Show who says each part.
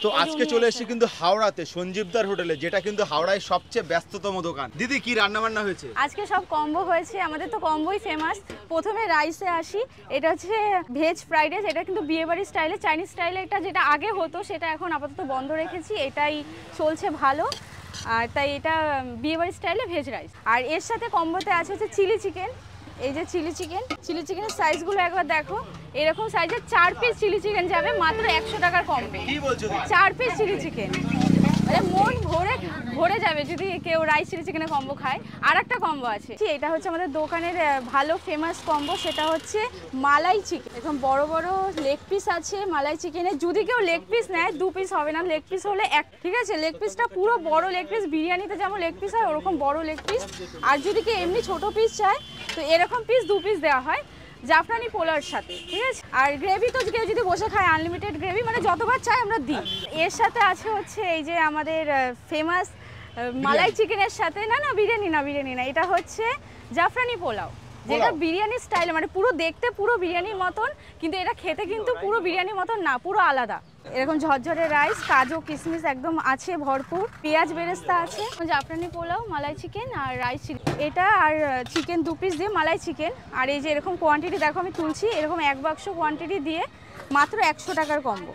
Speaker 1: তো আজকে চলে এসেছি কিন্তু হাওড়াতে সঞ্জীবদার হোটেলে, যেটা কিন্তু হাওড়ায় সবচেয়ে ব্যস্ততম দোকান। দিদি কি রান্না বান্না হয়েছে?
Speaker 2: আজকে সব কম্বো হয়েছে, আমাদের তো কম্বোই ফেমাস। প্রথমে রাইসে আসি, এটা হচ্ছে ভেজ ফ্রাইড রাইস। এটা কিন্তু বিয়েবাড়ি স্টাইলে, চাইনিজ স্টাইলে। এটা যেটা আগে হতো সেটা এখন আপাতত বন্ধ রেখেছি, এটাই চলছে ভালো। আর তাই এটা বিয়েবাড়ি স্টাইলে ভেজ রাইস। আর এর সাথে কম্বোতে আছে হচ্ছে চিলি চিকেন। এই যে চিলি চিকেনের সাইজগুলো একবার দেখো, এরকম সাইজের 4 পিস চিলি চিকেন যাবে মাত্র 100 টাকার কম্বো।
Speaker 1: কি বলছো?
Speaker 2: 4 পিস চিলি চিকেন, মন ভরে যাবে যদি কেউ রাইস চিলি চিকেনের কম্বো খায়। আর একটা কম্বো আছে, এটা হচ্ছে আমাদের দোকানের ভালো ফেমাস কম্বো, সেটা হচ্ছে মালাই চিকেন। এরকম বড় বড় লেগ পিস আছে মালাই চিকেনের। যদি কেউ লেগ পিস নেয় 2 পিস হবে না, লেগ পিস হলে এক, ঠিক আছে? লেগ পিসটা পুরো বড় লেগ পিস, বিরিয়ানিতে যেমন লেগ পিস হয় ওরকম বড় লেগ পিস। আর যদি কেউ এমনি ছোট পিস চায় তো এরকম পিস 2 পিস দেওয়া হয় জাফরানি পোলাওর সাথে, ঠিক আছে? আর গ্রেভি তো কেউ যদি বসে খায় আনলিমিটেড গ্রেভি, মানে যতবার চাই আমরা দিই। এর সাথে আছে হচ্ছে এই যে আমাদের ফেমাস মালাই চিকেনের সাথে, না বিরিয়ানি না, এটা হচ্ছে জাফরানি পোলাও, যেটা বিরিয়ানি স্টাইলে, মানে পুরো দেখতে পুরো বিরিয়ানির মতন, কিন্তু এটা খেতে কিন্তু পুরো বিরিয়ানির মতন না, পুরো আলাদা। এরকম ঝরঝরে রাইস, কাজু কিশমিশ একদম আছে ভরপুর, পেঁয়াজ বেরেস্তা আছে, জাফরানি পোলাও, মালাই চিকেন আর রাইস চিকেন এটা, আর চিকেন 2 পিস দিয়ে মালাই চিকেন। আর এই যে এরকম কোয়ান্টিটি দেখো আমি তুলছি, এরকম 1 বাক্স কোয়ান্টিটি দিয়ে মাত্র 100 টাকার কম্বো।